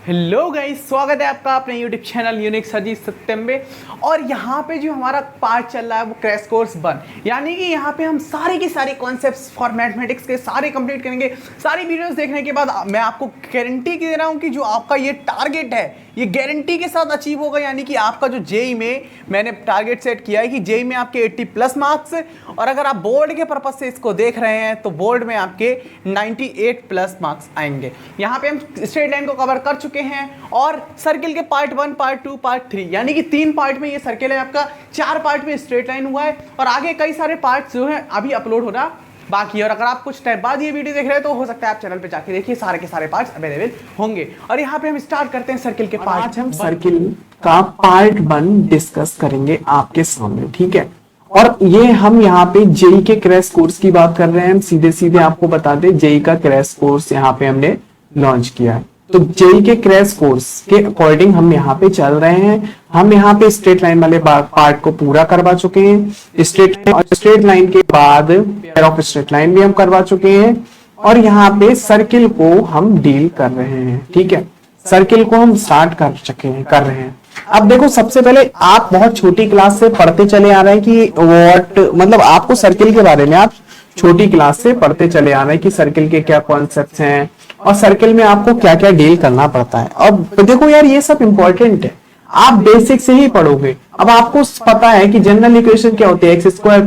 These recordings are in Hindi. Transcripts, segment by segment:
हेलो गाइस, स्वागत है आपका अपने यूट्यूब चैनल यूनिक सर्जी सत्यम में। और यहाँ पे जो हमारा पार्ट चल रहा है वो क्रैश कोर्स 1, यानी कि यहाँ पे हम सारे की सारी कॉन्सेप्ट्स फॉर मैथमेटिक्स के सारे कंप्लीट करेंगे। सारी वीडियोस देखने के बाद मैं आपको गारंटी दे रहा हूँ कि जो आपका ये टारगेट है ये गारंटी के साथ अचीव होगा। यानी कि आपका जो जेई में मैंने टारगेट सेट किया है कि जेई में आपके 80+ मार्क्स, और अगर आप बोर्ड के पर्पज से इसको देख रहे हैं तो बोर्ड में आपके 98+ मार्क्स आएंगे। यहाँ पे हम स्ट्रेट लाइन को कवर कर चुके हैं और सर्किल के पार्ट 1, पार्ट 2, पार्ट 3 यानी कि 3 पार्ट में ये सर्किल है आपका, 4 पार्ट में स्ट्रेट लाइन हुआ है और आगे कई सारे पार्ट्स जो हैं अभी अपलोड होना बाकी है। और अगर आप कुछ टाइम बाद ये वीडियो देख रहे हैं तो हो सकता है आप चैनल पे जाके देखिए, सारे के सारे पार्ट्स अवेलेबल होंगे। और यहाँ पे हम स्टार्ट करते हैं सर्किल के पार्ट। आज हम सर्किल का पार्ट 1 डिस्कस करेंगे आपके सामने, ठीक है। और ये हम यहाँ पे जेई के क्रैश कोर्स की बात कर रहे हैं। हम सीधे सीधे आपको बता दें, जेई का क्रैश कोर्स यहाँ पे हमने लॉन्च किया है। तो जेई के क्रैश कोर्स के अकॉर्डिंग हम यहाँ पे चल रहे हैं। हम यहाँ पे स्ट्रेट लाइन वाले पार्ट को पूरा करवा चुके हैं। स्ट्रेट लाइन के बाद पेयर ऑफ स्ट्रेट लाइन भी हम करवा चुके हैं और यहाँ पे सर्किल को हम डील कर रहे हैं, ठीक है। सर्किल को हम स्टार्ट कर रहे हैं। अब देखो, सबसे पहले आप बहुत छोटी क्लास से पढ़ते चले आ रहे हैं कि व्हाट मतलब आपको सर्किल के बारे में आप छोटी क्लास से पढ़ते चले आ रहे हैं कि सर्किल के क्या कॉन्सेप्ट्स हैं और सर्किल में आपको क्या क्या डील करना पड़ता है। और देखो यार, ये सब इंपॉर्टेंट है, आप बेसिक से ही पढ़ोगे। अब आपको पता है कि जनरल इक्वेशन क्या होती है, x² + y²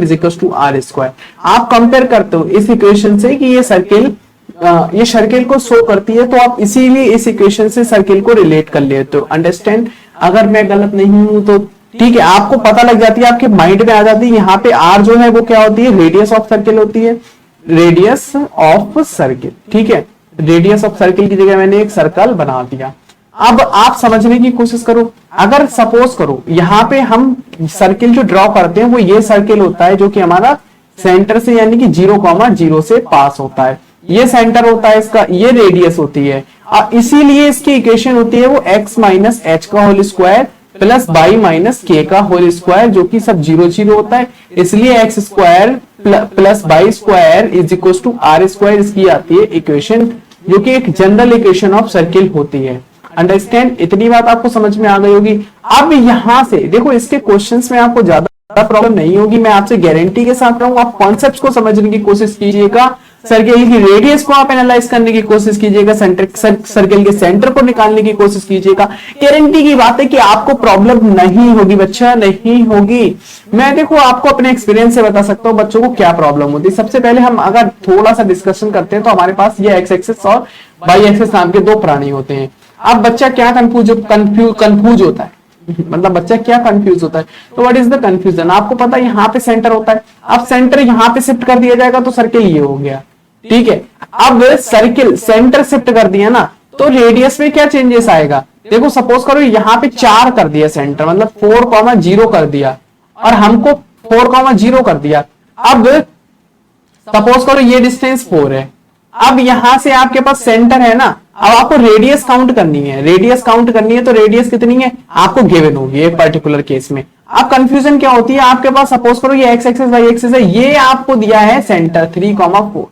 = r²। आप कंपेयर करते हो इस इक्वेशन से कि ये सर्किल को शो करती है, तो आप इसीलिए इस इक्वेशन से सर्किल को रिलेट कर लेते हो। अंडरस्टैंड? अगर मैं गलत नहीं हूं तो ठीक है, आपको पता लग जाती है, आपके माइंड में आ जाती है। यहाँ पे r जो है वो क्या होती है, रेडियस ऑफ सर्किल होती है, रेडियस ऑफ सर्किल, ठीक है। रेडियस ऑफ सर्किल की जगह मैंने एक सर्कल बना दिया। अब आप समझने की कोशिश करो, अगर सपोज करो यहाँ पे हम सर्किल जो ड्रॉ करते हैं वो ये सर्किल होता है जो कि हमारा सेंटर से यानी कि 0,0 से पास होता है। ये सेंटर होता है इसका, ये रेडियस होती है और इसीलिए इसकी इक्वेशन होती है वो x - h का whole square plus y - k का होल स्क्वायर, जो कि सब 0 होता है। इसलिए x² plus y² is equal to r²। इसकी आती है इक्वेशन जो कि एक जनरल इक्वेशन ऑफ सर्किल होती है। अंडरस्टैंड? इतनी बात आपको समझ में आ गई होगी। अब यहां से देखो, इसके क्वेश्चंस में आपको ज्यादा प्रॉब्लम नहीं होगी, मैं आपसे गारंटी के साथ रहूंगा। आप कॉन्सेप्ट्स को समझने की कोशिश कीजिएगा, सर्किल की रेडियस को आप एनालाइज करने की कोशिश कीजिएगा, सर्किल के सेंटर को निकालने की कोशिश कीजिएगा। गारंटी की बात है कि आपको प्रॉब्लम नहीं होगी बच्चा, नहीं होगी। मैं देखो आपको अपने एक्सपीरियंस से बता सकता हूँ बच्चों को क्या प्रॉब्लम होती है। सबसे पहले हम अगर थोड़ा सा डिस्कशन करते हैं तो हमारे पास ये एक्स एक्सिस और वाई एक्सिस नाम के 2 प्राणी होते हैं। अब बच्चा क्या कंफ्यूज होता है, मतलब बच्चा क्या कंफ्यूज होता है, तो व्हाट इज द कंफ्यूजन? आपको पता है यहाँ पे सेंटर होता है। अब सेंटर यहाँ पे शिफ्ट कर दिया जाएगा तो सर्किल ये हो गया, ठीक है। अब सर्किल सेंटर शिफ्ट कर दिया ना, तो रेडियस में क्या चेंजेस आएगा? देखो सपोज करो यहाँ पे 4 कर दिया सेंटर, मतलब 4,0 कर दिया और हमको 4,0 कर दिया। अब सपोज करो ये डिस्टेंस 4 है। अब यहां से आपके पास सेंटर है ना, अब आपको रेडियस काउंट करनी है। रेडियस काउंट करनी है तो रेडियस कितनी है आपको गिवन होगी एक पर्टिकुलर केस में। अब कंफ्यूजन क्या होती है, आपके पास सपोज करो ये एक्स एक्सिस वाई एक्सिस है, ये आपको दिया है सेंटर 3,4,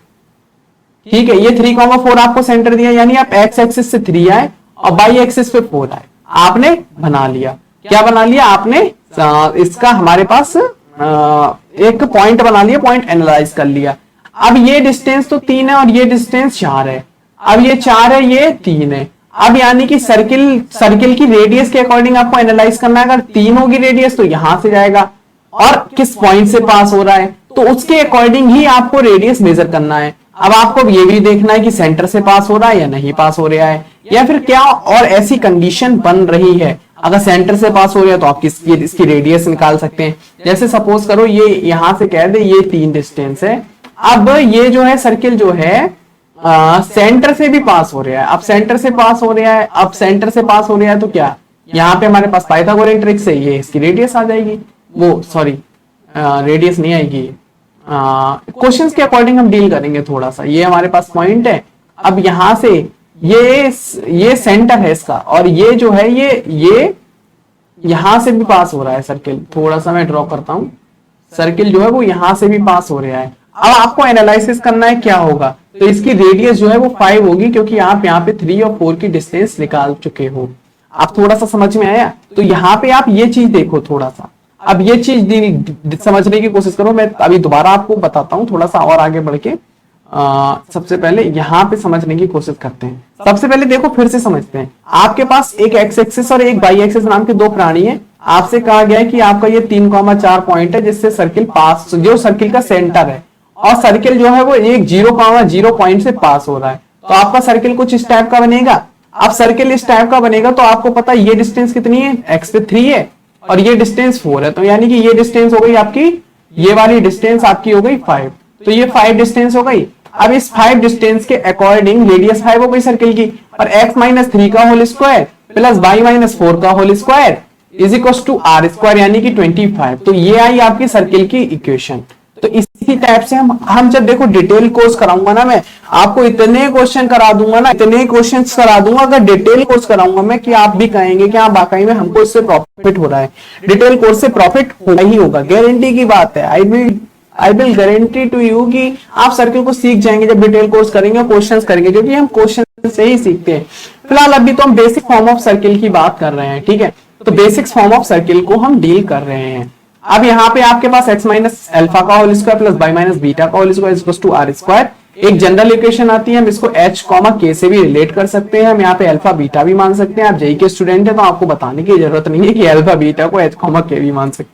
ठीक है। ये 3,4 आपको सेंटर दिया, यानी आप एक्स एक्सिस से 3 आए और वाई एक्सिस पे 4 आए। आपने बना लिया, क्या बना लिया आपने? इसका हमारे पास एक पॉइंट बना लिया, पॉइंट एनालाइज कर लिया। अब ये डिस्टेंस तो 3 है और ये डिस्टेंस 4 है। अब ये 4 है, ये 3 है। अब यानी कि सर्किल की रेडियस के अकॉर्डिंग आपको एनालाइज करना है। अगर 3 होगी रेडियस तो यहां से जाएगा और किस पॉइंट से पास हो रहा है, तो उसके अकॉर्डिंग ही आपको रेडियस मेजर करना है। अब आपको ये भी देखना है कि सेंटर से पास हो रहा है या नहीं पास हो रहा है, या फिर क्या और ऐसी कंडीशन बन रही है। अगर सेंटर से पास हो रहा है तो आप इसकी रेडियस निकाल सकते हैं। जैसे सपोज करो ये यहां से कह दे ये 3 डिस्टेंस है। अब ये जो है सर्किल जो है सेंटर से भी पास हो रहा है। अब सेंटर से पास हो रहा है, अब सेंटर से पास हो रहा है तो क्या यहाँ पे हमारे पास पाइथागोरस ट्रिक से ये इसकी रेडियस आ जाएगी, वो सॉरी रेडियस नहीं आएगी, क्वेश्चंस के अकॉर्डिंग हम डील करेंगे थोड़ा सा। ये हमारे पास पॉइंट है। अब यहां से ये सेंटर है इसका, और ये जो है ये यहां से भी पास हो रहा है सर्किल। थोड़ा सा मैं ड्रॉ करता हूं, सर्किल जो है वो यहां से भी पास हो रहा है। अब आपको एनालिसिस करना है क्या होगा, तो इसकी रेडियस जो है वो 5 होगी, क्योंकि आप यहाँ पे 3 और 4 की डिस्टेंस निकाल चुके हो। आप थोड़ा सा समझ में आया? तो यहाँ पे आप ये चीज देखो थोड़ा सा, अब ये चीज समझने की कोशिश करो। मैं अभी दोबारा आपको बताता हूँ थोड़ा सा और आगे बढ़ के। सबसे पहले यहाँ पे समझने की कोशिश करते हैं। सबसे पहले देखो फिर से समझते हैं। आपके पास एक एक्स एक्सिस और एक वाई एक्सिस नाम के दो प्राणी है। आपसे कहा गया है कि आपका ये 3,4 पॉइंट है जिससे सर्किल पास, जो सर्किल का सेंटर है, और सर्किल जो है वो एक 0,0 पॉइंट से पास हो रहा है। तो आपका सर्किल कुछ इस टाइप का बनेगा। अब सर्किल इस टाइप का बनेगा तो आपको पता है ये डिस्टेंस कितनी है, एक्स पे 3 है और ये डिस्टेंस 4 है, तो यानी कि ये डिस्टेंस हो गई आपकी, ये वाली डिस्टेंस आपकी हो गई 5। तो ये 5 डिस्टेंस हो गई। अब इस 5 डिस्टेंस के अकॉर्डिंग रेडियस 5 हो गई सर्किल की, और x - 3 का होल स्क्वायर प्लस y - 4 का whole square is equal to r square, यानी कि 25। तो ये आई आपकी सर्किल की इक्वेशन। तो इसी टाइप से हम जब देखो डिटेल कोर्स कराऊंगा ना, मैं आपको इतने क्वेश्चन करा दूंगा ना, इतने क्वेश्चंस करा दूंगा अगर डिटेल कोर्स कराऊंगा मैं, कि आप भी कहेंगे कि हाँ वाकई में हमको इससे प्रॉफिट हो रहा है। डिटेल कोर्स से प्रॉफिट होगा ही होगा, गारंटी की बात है। I will guarantee to you कि आप सर्किल को सीख जाएंगे जब डिटेल कोर्स करेंगे, क्वेश्चंस करेंगे, क्योंकि हम क्वेश्चन से ही सीखते हैं। फिलहाल अभी तो हम बेसिक फॉर्म ऑफ सर्किल की बात कर रहे हैं, ठीक है। तो बेसिक फॉर्म ऑफ सर्किल को हम डील कर रहे हैं। अब यहाँ पे आपके पास x - अल्फा का whole square plus y - beta का whole square equals to r square. एक जनरल इक्वेशन आती है, हम इसको h, k से भी रिलेट कर सकते हैं। हम यहाँ पे अल्फा बीटा भी मान सकते हैं। आप जेई के स्टूडेंट है तो आपको बताने की जरूरत नहीं है कि अल्फा बीटा को h, k भी मान सकते हैं,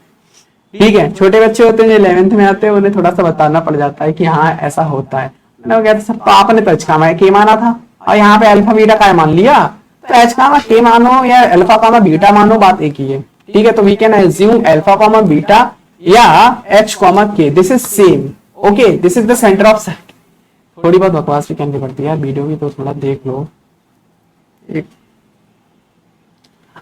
ठीक है। छोटे बच्चे होते हैं जो 11th में आते हैं, उन्हें थोड़ा सा बताना पड़ जाता है कि हाँ ऐसा होता है। तो आपने तो h, k माना था और यहाँ पे अल्फा बीटा का मान लिया, तो h, k मानो या अल्फा, बीटा मानो, बात एक ही है, ठीक है। तो we can assume alpha, beta या h, k, this is same, okay, this is the centre of circle. थोड़ी बहुत बकवास भी करनी पड़ती है यार, वीडियो भी तो थोड़ा देख लो।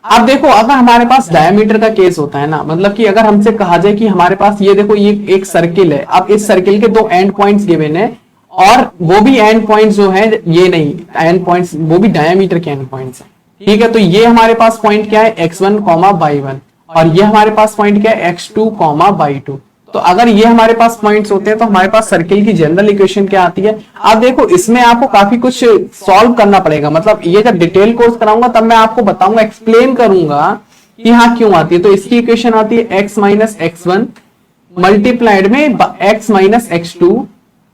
अब देखो अगर हमारे पास डायमीटर का केस होता है ना, मतलब कि अगर हमसे कहा जाए कि हमारे पास ये देखो ये एक सर्किल है, अब इस सर्किल के दो एंड पॉइंट्स गिवन है, और वो भी एंड पॉइंट्स जो है, ये नहीं एंड पॉइंट्स, वो भी डायमीटर के एंड पॉइंट्स है, ठीक है। तो ये हमारे पास पॉइंट क्या है, x1, y1, और ये हमारे पास पॉइंट क्या है, x2, y2। तो अगर ये हमारे पास पॉइंट्स होते हैं तो हमारे पास सर्किल की जनरल इक्वेशन क्या आती है। अब देखो इसमें आपको काफी कुछ सॉल्व करना पड़ेगा, मतलब ये जब डिटेल कोर्स कराऊंगा तब मैं आपको बताऊंगा, एक्सप्लेन करूंगा कि हाँ क्यों आती है। तो इसकी इक्वेशन आती है x - x1 मल्टीप्लाइड में x - x2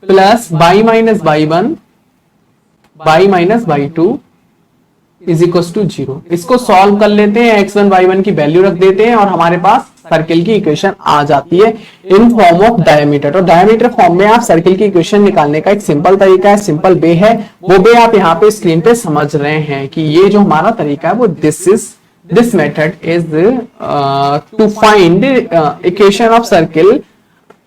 plus y - y1 y - y2 is equal to 0। इसको सॉल्व कर लेते हैं, x1 y1 की वैल्यू रख देते हैं और हमारे पास सर्किल की इक्वेशन आ जाती है इन फॉर्म ऑफ डायमीटर। तो डायमीटर फॉर्म में आप सर्किल की इक्वेशन निकालने का एक सिंपल तरीका है, सिंपल वे है, वो वे आप यहाँ पे स्क्रीन पे समझ रहे हैं कि ये जो हमारा तरीका है वो this method is to find equation of circle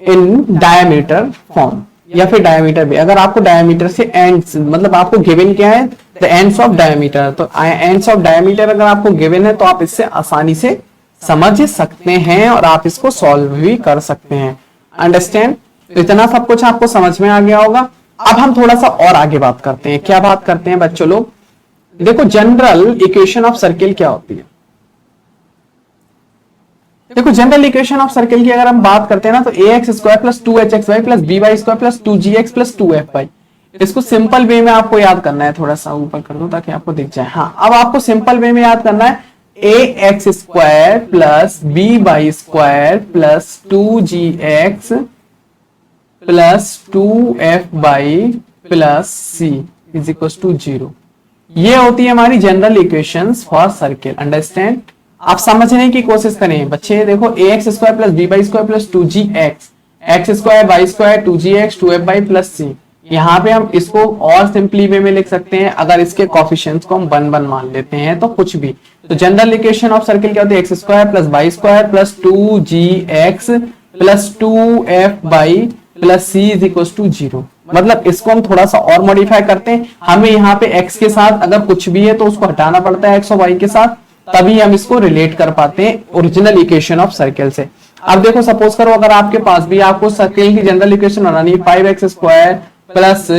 in diameter form या फिर डायमीटर भी। अगर आपको डायमीटर से एंड्स, मतलब आपको गिवन क्या है, द एंड्स ऑफ डायमीटर, तो एंड्स ऑफ डायमीटर अगर आपको गिवन है तो आप इससे आसानी से समझ सकते हैं और आप इसको सॉल्व भी कर सकते हैं। अंडरस्टैंड? तो इतना सब कुछ आपको समझ में आ गया होगा। अब हम थोड़ा सा और आगे बात करते हैं। क्या बात करते हैं बच्चों लोग? देखो जनरल इक्वेशन ऑफ सर्किल क्या होती है। देखो जनरल इक्वेशन ऑफ सर्किल की अगर हम बात करते हैं ना, तो ax square plus 2hxy plus by square plus 2gx plus 2fy। इसको सिंपल वे में आपको याद करना है, थोड़ा सा ऊपर कर दो ताकि आपको दिख जाए। हाँ, अब आपको सिंपल वे में याद करना है ax square plus by square plus 2gx plus 2fy plus c is equal to 0। ये होती है हमारी general equations for circle. Understand? आप समझने की कोशिश करें बच्चे। देखो ax square plus by square plus 2gx, x square y square 2gx 2fy plus c। यहाँ पे हम इसको और सिंपली वे में लिख सकते हैं, अगर इसके कोफिशिएंट्स को हम 1 मान लेते हैं तो कुछ भी। तो जनरल इक्वेशन ऑफ सर्किल क्या होती है, x square plus y square plus 2gx plus 2fy plus c is equal to 0। मतलब इसको हम थोड़ा सा और मॉडिफाई करते हैं। हमें यहाँ पे x के साथ अगर कुछ भी है तो उसको हटाना पड़ता है x और y के साथ, तभी हम इसको रिलेट कर पाते हैं ओरिजिनल इक्वेशन ऑफ सर्किल से। अब देखो सपोज करो अगर आपके पास भी आपको सर्किल की जनरल इक्वेशन बनानी है, 5x square plus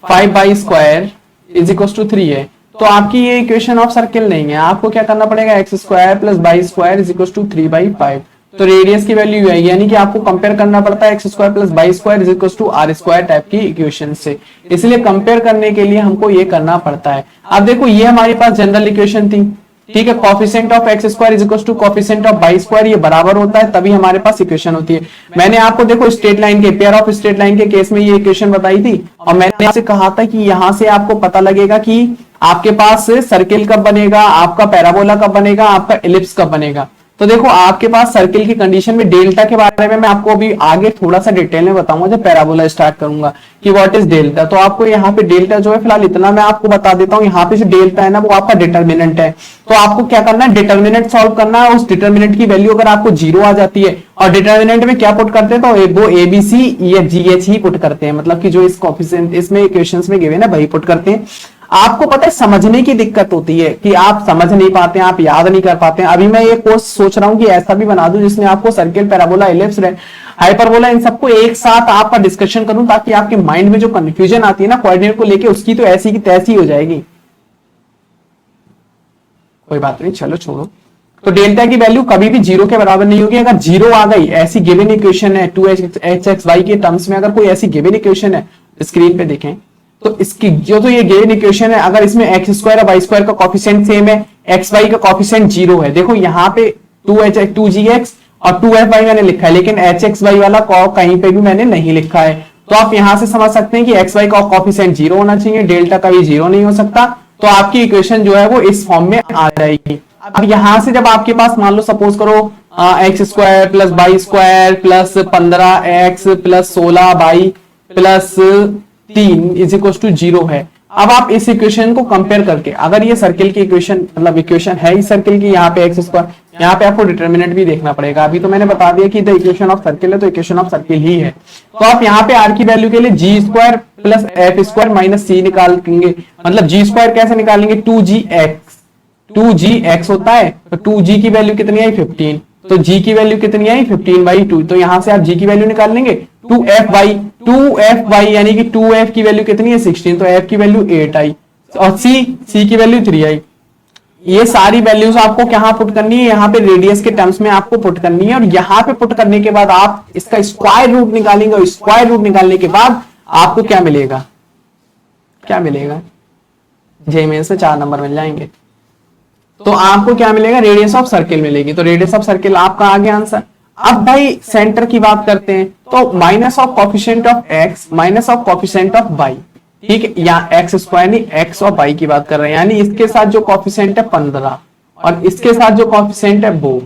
5y square is equal to 3 है, तो आपकी ये इक्वेशन ऑफ सर्किल नहीं है। आपको क्या करना पड़ेगा, x square plus y square is equal to 3/5। तो रेडियस की वैल्यू यू आएगी, यानी कि आपको कंपेयर करना पड़ता है x square plus y square is equal to r square type की इक्वेशन से, इसलिए कंपेयर करने के लिए हमको ये करना पड़ता है। अब देखो ये हमारे पास जनरल इक्वेशन थी, ठीक है, coefficient of x square is equal to coefficient of y square, ये बराबर होता है तभी हमारे पास इक्वेशन होती है। मैंने आपको देखो स्ट्रेट लाइन के पेयर ऑफ स्ट्रेट लाइन के केस में ये इक्वेशन बताई थी, और मैंने आपसे कहा था कि यहां से आपको पता लगेगा कि आपके पास सर्किल कब बनेगा, आपका पैराबोला कब बनेगा, आपका एलिप्स कब बनेगा। तो देखो आपके पास सर्किल की कंडीशन में डेल्टा के बारे में मैं आपको अभी आगे थोड़ा सा डिटेल में बताऊंगा जब पैराबोला स्टार्ट करूंगा कि व्हाट इज डेल्टा। तो आपको यहाँ पे डेल्टा जो है फिलहाल इतना मैं आपको बता देता हूँ, यहाँ पे जो डेल्टा है ना वो आपका डिटर्मिनेंट है। तो आपको क्या करना है, डिटर्मिनेंट सॉल्व करना है। उस डिटर्मिनेंट की वैल्यू अगर आपको 0 आ जाती है, और डिटर्मिनेंट में क्या पुट करते हैं, तो वो ABC EF GH ही पुट करते हैं, मतलब कि जो इस कोफिशिएंट इसमें इक्वेशंस में गिवन है वही पुट करते हैं। आपको पता है समझने की दिक्कत होती है कि आप समझ नहीं पाते हैं, आप याद नहीं कर पाते हैं। अभी मैं ये कोर्स सोच रहा हूं कि ऐसा भी बना दूं जिसमें आपको सर्किल, पैराबोला, एलिप्स, हाइपरबोला इन सबको एक साथ आपका डिस्कशन करूं, ताकि आपके माइंड में जो कंफ्यूजन आती है ना कोऑर्डिनेट को लेके, उसकी तो ऐसी की तैसी हो जाएगी। कोई बात नहीं, चलो छोड़ो। तो डेल्टा की वैल्यू कभी भी 0 के बराबर नहीं होगी। अगर 0 आ गई, ऐसी गिवन इक्वेशन है 2hxy के टर्म्स में, अगर कोई ऐसी गिवन इक्वेशन है, स्क्रीन पे देखें तो इसकी जो तो ये गिवन इक्वेशन है, अगर इसमें एक्स स्क्वायर और वाई स्क्वायर का कोफिशिएंट सेम है, एक्स वाई का कोफिशिएंट 0 है। देखो यहाँ पे 2gx और 2fy मैंने लिखा है, लेकिन hxy वाला कहीं पे भी मैंने नहीं लिखा है। तो आप यहां से समझ सकते हैं कि xy का कोफिशिएंट 0 होना चाहिए, डेल्टा का भी 0 नहीं हो सकता। तो आपकी इक्वेशन जो है वो इस फॉर्म में आ जाएगी। अब यहां से जब आपके पास मान लो सपोज करो x square plus y square plus 15x plus 16y plus 3 is equal to 0 है। अब आप इस इक्वेशन को कंपेयर करके, अगर ये सर्किल की इक्वेशन मतलब इक्वेशन है इस सर्किल की, यहाँ पे एक्स स्क्वायर, यहाँ पे आपको डिटर्मिनेंट भी देखना पड़ेगा। अभी तो मैंने बता दिया कि द इक्वेशन ऑफ सर्किल है, तो इक्वेशन ऑफ सर्किल ही है। तो आप यहाँ पे आर की वैल्यू के लिए G square plus F square minus C निकालेंगे। मतलब जी स्क्वायर कैसे निकालेंगे, 2gx होता है, तो 2g की वैल्यू कितनी आई 15, तो g की वैल्यू कितनी आई 15/2। तो यहां से आप g की वैल्यू निकाल लेंगे 2fy यानी कि 2f की वैल्यू कितनी है 16, तो f की वैल्यू 8 आई, और c की वैल्यू 3 आई। ये सारी वैल्यूज आपको कहां पुट करनी है, यहाँ पे रेडियस के टर्म्स में आपको पुट करनी है। और यहाँ पे पुट करने के बाद आप इसका स्क्वायर रूट निकालेंगे, और स्क्वायर रूट निकालने के बाद आपको क्या मिलेगा, क्या मिलेगा, जे में से 4 नंबर मिल जाएंगे। तो आपको क्या मिलेगा, रेडियस ऑफ सर्किल मिलेगी। तो रेडियस ऑफ सर्किल आपका आ गया आंसर। अब भाई सेंटर की बात करते हैं, तो minus of coefficient of x minus of coefficient of y, ठीक है, यहाँ एक्स स्क्वायर नहीं एक्स और वाई की बात कर रहे हैं, यानी इसके साथ जो कोफिशिएंट है 15 और इसके साथ जो कोफिशिएंट है वो,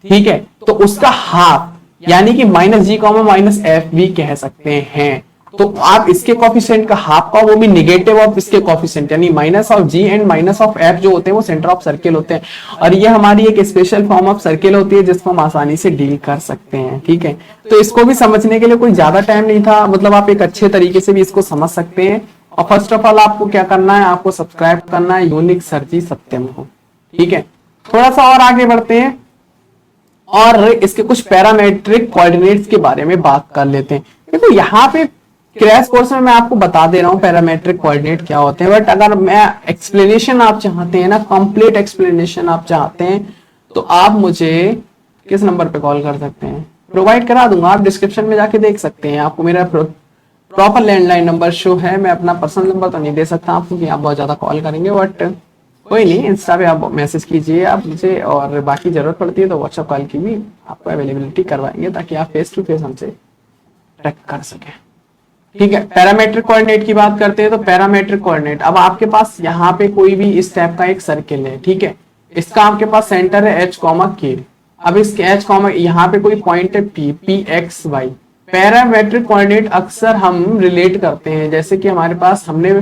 ठीक है, तो उसका हाफ यानी कि -g, -f भी कह सकते हैं। तो आप इसके कोफिशिएंट का हाफ का, वो भी निगेटिव ऑफ इसके कोफिशिएंट, यानी minus of g and minus of f जो होते हैं वो सेंटर ऑफ सर्किल होते हैं। और ये हमारी एक स्पेशल फॉर्म ऑफ सर्किल होती है जिसको हम आसानी से डील कर सकते हैं, ठीक है। तो इसको भी समझने के लिए कोई ज्यादा टाइम नहीं था, मतलब आप एक अच्छे तरीके से भी इसको समझ सकते हैं। और फर्स्ट ऑफ ऑल आपको क्या करना है, आपको सब्सक्राइब करना है यूनिक सर जी सत्यम को, ठीक है। थोड़ा सा और आगे बढ़ते हैं और इसके कुछ पैरामेट्रिक कोऑर्डिनेट्स के बारे में बात कर लेते हैं। देखो यहाँ पे क्रैश कोर्स में मैं आपको बता दे रहा हूँ पैरामेट्रिक कोऑर्डिनेट क्या होते हैं, बट अगर मैं एक्सप्लेनेशन आप चाहते हैं ना, कंप्लीट एक्सप्लेनेशन आप चाहते हैं, तो आप मुझे किस नंबर पे कॉल कर सकते हैं, प्रोवाइड करा दूंगा, आप डिस्क्रिप्शन में जाके देख सकते हैं। आपको मेरा प्रॉपर लैंडलाइन नंबर शो है, मैं अपना पर्सनल नंबर तो नहीं दे सकता आपको कि आप बहुत ज्यादा कॉल करेंगे, बट कोई नहीं, इंस्टा पे आप मैसेज कीजिए आप मुझे, और बाकी जरूरत पड़ती है तो व्हाट्सएप कॉल की भी आपको अवेलेबिलिटी करवाएंगे, ताकि आप फेस टू फेस हमसे ट्रैक कर सकें, ठीक है। पैरामेट्रिक कोऑर्डिनेट की बात करते हैं, तो पैरामेट्रिक कोऑर्डिनेट, अब आपके पास यहाँ पे कोई भी इस टाइप का एक सर्किल है, ठीक है, इसका आपके पास सेंटर है h, k। अब इसके h, यहाँ पे कोई पॉइंट है p x y। Parametric coordinate अक्सर हम रिलेट करते हैं, जैसे कि हमारे पास हमने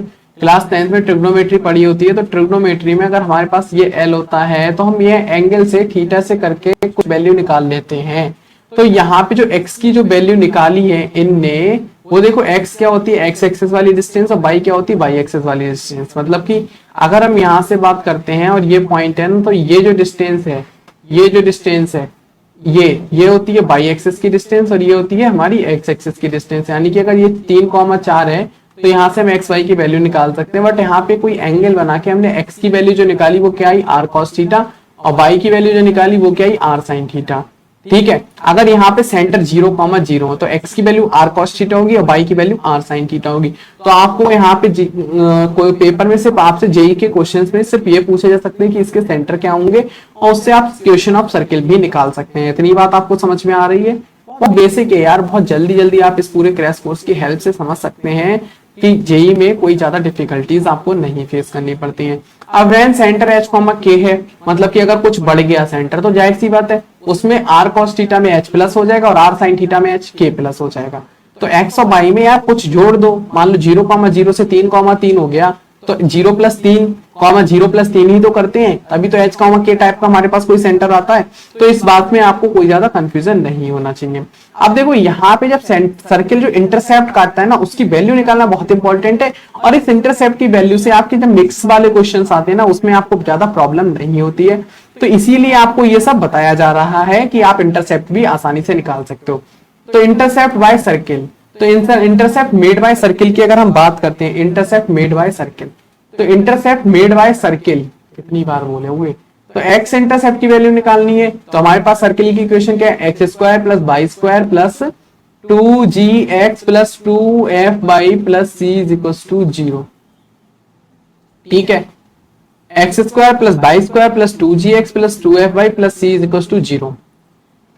क्लास 10th में ट्रिग्नोमेट्री पढ़ी होती है, तो ट्रिग्नोमेट्री में अगर हमारे पास ये L होता है तो हम ये एंगल से थीटा से करके कुछ वैल्यू निकाल लेते हैं। तो यहाँ पे जो x की जो वैल्यू निकाली है इनने, वो देखो x क्या होती है x एक्सिस वाली डिस्टेंस, और y क्या होती है y एक्सिस वाली डिस्टेंस। मतलब कि अगर हम यहाँ से बात करते हैं और ये पॉइंट है ना, तो ये जो डिस्टेंस है, ये जो डिस्टेंस है, ये होती है y एक्सिस की डिस्टेंस, और ये होती है हमारी x एक्सिस की डिस्टेंस। यानी कि अगर ये 3,4 है तो यहाँ से हम x y की वैल्यू निकाल सकते हैं। बट यहाँ पे कोई एंगल बना के हमने x की वैल्यू जो निकाली वो क्या आई r cos थीटा, और y की वैल्यू जो निकाली वो क्या आई r sin थीटा, ठीक है। अगर यहाँ पे सेंटर 0,0 हो तो x की वैल्यू r cos थीटा होगी और y की वैल्यू r sin थीटा होगी। तो आपको यहाँ पे कोई पेपर में सिर्फ आपसे जेई के क्वेश्चंस में सिर्फ ये पूछे जा सकते हैं कि इसके सेंटर क्या होंगे, और उससे आप क्वेश्चन ऑफ सर्किल भी निकाल सकते हैं। इतनी बात आपको समझ में आ रही है? बहुत बेसिक है यार, बहुत जल्दी जल्दी आप इस पूरे क्रैश कोर्स की हेल्प से समझ सकते हैं कि जेई में कोई ज्यादा डिफिकल्टीज आपको नहीं फेस करनी पड़ती हैं। अब रैन सेंटर h, k है, मतलब कि अगर कुछ बढ़ गया सेंटर तो जाहिर सी बात है उसमें r cos थीटा में h प्लस हो जाएगा और r sin थीटा में h k प्लस हो जाएगा। तो x और y में यार कुछ जोड़ दो, मान लो 0,0 से 3,3 हो गया तो 0+3 ही तो करते हैं, तभी तो h, k टाइप का हमारे पास कोई सेंटर आता है। तो इस बात में आपको कोई ज्यादा कंफ्यूजन नहीं होना चाहिए। अब देखो यहाँ पे जब सर्किल जो इंटरसेप्ट काटता है ना उसकी वैल्यू निकालना बहुत इंपॉर्टेंट है, और इस इंटरसेप्ट की वैल्यू से आपके जब मिक्स वाले क्वेश्चंस आते हैं ना उसमें आपको ज्यादा प्रॉब्लम नहीं होती है। तो इसीलिए आपको ये सब बताया जा रहा है कि आप इंटरसेप्ट भी आसानी से निकाल सकते हो। तो इंटरसेप्ट बाय सर्किल, तो इंटरसेप्ट मेड बाय सर्किल की अगर हम बात करते हैं, इंटरसेप्ट मेड बाय सर्किल, तो इंटरसेप्ट मेड बाय सर्किल कितनी बार बोले हुए, तो x इंटरसेप्ट की वैल्यू निकालनी है। तो हमारे पास सर्किल की इक्वेशन क्या है, x square plus y square plus 2gx plus 2fy plus c is equal to 0। ठीक है, x square plus y square plus 2gx plus 2fy plus c is equal to 0।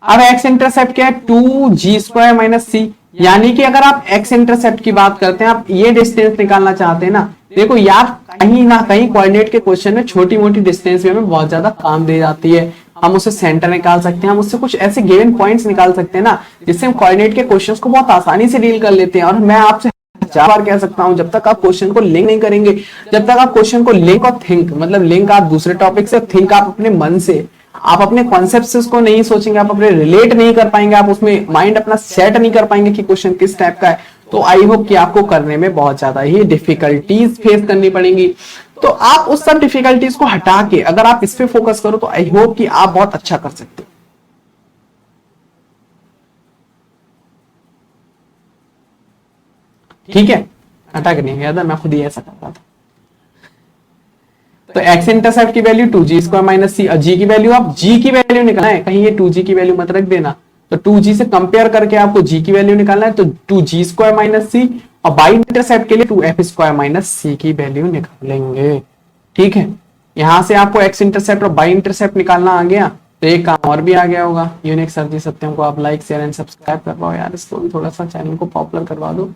अब x इंटरसेप्ट क्या है, 2g स्क्वायर माइनस c, यानी कि अगर आप x इंटरसेप्ट की बात करते हैं, आप ये डिस्टेंस निकालना चाहते हैं ना, देखो यार कहीं ना कहीं कोऑर्डिनेट के क्वेश्चन में छोटी मोटी डिस्टेंस भी हमें बहुत ज्यादा काम दे जाती है। हम उससे सेंटर निकाल सकते हैं, हम उससे कुछ ऐसे गिवन पॉइंट्स निकाल सकते हैं ना जिससे हम कोऑर्डिनेट के क्वेश्चंस को बहुत आसानी से डील कर लेते हैं। और मैं आपसे 1000 बार कह सकता हूं, जब तक आप क्वेश्चन को लिंक नहीं करेंगे, जब तक आप क्वेश्चन को लिंक और थिंक, मतलब लिंक आप दूसरे टॉपिक से, थिंक आप अपने मन से, आप अपने कॉन्सेप्ट से उसको नहीं सोचेंगे, आप अपने रिलेट नहीं कर पाएंगे, आप उसमें माइंड अपना सेट नहीं कर पाएंगे कि क्वेश्चन किस टाइप का है, तो आई होप कि आपको करने में बहुत ज्यादा ही डिफिकल्टीज फेस करनी पड़ेंगी। तो आप उस सब डिफिकल्टीज को हटा के अगर आप इस पे फोकस करो तो आई होप कि आप बहुत अच्छा कर सकते हो। ठीक है, हटा के नहीं गया था, मैं खुद ही ऐसा करता था। तो x इंटरसेप्ट की वैल्यू 2g स्क्वायर माइनस सी, और g की वैल्यू, आप g की वैल्यू निकालना है, कहीं ये 2g की वैल्यू मत रख देना। तो 2g से कंपेयर करके आपको g की वैल्यू निकालना है, तो 2g स्क्वायर माइनस सी, और y इंटरसेप्ट के लिए 2f स्क्वायर माइनस सी की वैल्यू निकालेंगे। ठीक है, यहां से आपको x इंटरसेप्ट और y इंटरसेप्ट निकालना आ गया, तो एक काम और भी आ गया होगा, यूनिक सर जी सत्यम को आप लाइक शेयर एंड सब्सक्राइब करवाओ यार, इसको भी थोड़ा सा चैनल को पॉपुलर करवा दो।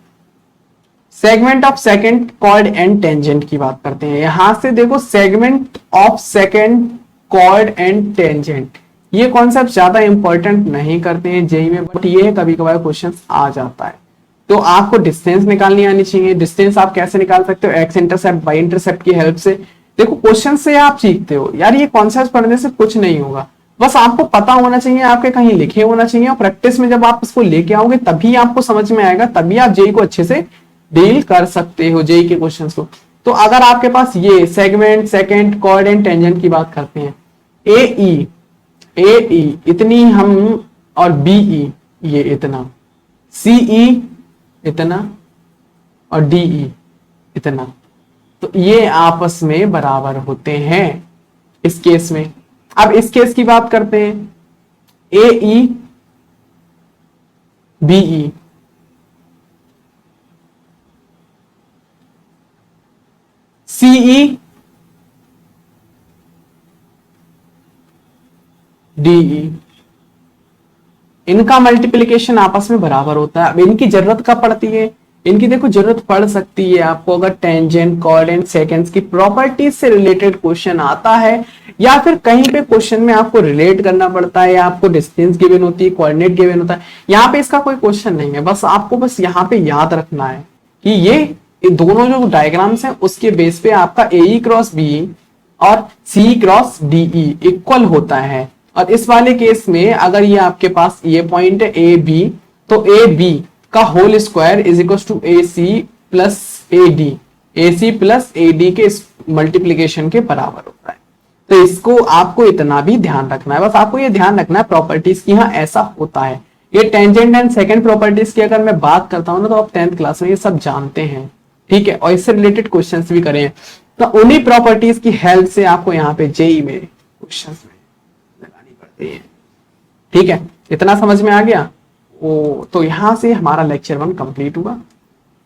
Segment of second chord and tangent की बात करते हैं। यहां से देखो, segment of second chord and tangent, ये कॉन्सेप्ट ज्यादा इंपॉर्टेंट नहीं करते हैं जेई में, बट ये कभी कभार क्वेश्चन आ जाता है। तो आपको डिस्टेंस निकालनी आनी चाहिए। डिस्टेंस आप कैसे निकाल सकते हो, एक्स इंटरसेप्ट वाई इंटरसेप्ट की हेल्प से। देखो क्वेश्चन से आप सीखते हो यार, ये कॉन्सेप्ट पढ़ने से कुछ नहीं होगा, बस आपको पता होना चाहिए, आपके कहीं लिखे होना चाहिए, और प्रैक्टिस में जब आप इसको लेके आओगे तभी आपको समझ में आएगा, तभी आप जेई को अच्छे से डील कर सकते हो, जेई के क्वेश्चंस को। तो अगर आपके पास ये segment, second, chord and tangent की बात करते हैं, ए इतनी हम, और बीई ये इतना, सीई इतना, और डीई इतना, तो ये आपस में बराबर होते हैं इस केस में। अब इस केस की बात करते हैं, एई बीई, सीई डीई, इनका मल्टीप्लिकेशन आपस में बराबर होता है। अब इनकी जरूरत कब पड़ती है, इनकी देखो जरूरत पड़ सकती है आपको अगर टेंजेंट, कॉर्ड एंड सेकेंड्स की प्रॉपर्टीज से रिलेटेड क्वेश्चन आता है, या फिर कहीं पे क्वेश्चन में आपको रिलेट करना पड़ता है, या आपको डिस्टेंस गिवन होती है, कोऑर्डिनेट गिवन होता है। यहाँ पे इसका कोई क्वेश्चन नहीं है, बस आपको बस यहाँ पे याद रखना है कि ये दोनों जो डायग्राम्स हैं उसके बेस पे आपका ए क्रॉस बी और सी क्रॉस डीई इक्वल होता है। और इस वाले केस में अगर ये आपके पास ये पॉइंट है ए बी, तो ए बी का whole square is equal to A C plus A D, A C plus A D के मल्टीप्लीकेशन के बराबर होता है। तो इसको आपको इतना भी ध्यान रखना है, बस आपको ये ध्यान रखना है प्रॉपर्टीज की, हाँ ऐसा होता है। ये टेंजेंट एंड सेकंड प्रॉपर्टीज की अगर मैं बात करता हूं ना, तो आप 10th क्लास में ये सब जानते हैं, ठीक है, और इससे रिलेटेड क्वेश्चंस भी करें, तो उन्हीं प्रॉपर्टीज की हेल्प से आपको यहाँ पे जेई में क्वेश्चंस में लगानी पड़ती है। ठीक है, इतना समझ में आ गया? ओ तो यहां से हमारा लेक्चर 1 कंप्लीट हुआ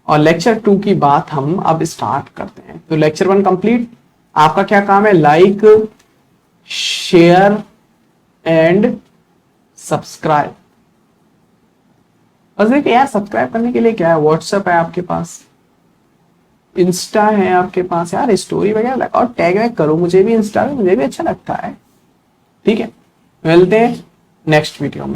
और लेक्चर 2 की बात हम अब स्टार्ट करते हैं। तो लेक्चर 1 कंप्लीट। आपका क्या काम है? Like, share and subscribe. बस देखिए यार, सब्सक्राइब करने के लिए क्या है, व्हाट्सएप है आपके पास, इंस्टा है आपके पास, यार स्टोरी वगैरह लगाओ, टैग वैग करो, मुझे भी इंस्टा में, मुझे भी अच्छा लगता है। ठीक है, मिलते हैं नेक्स्ट वीडियो में।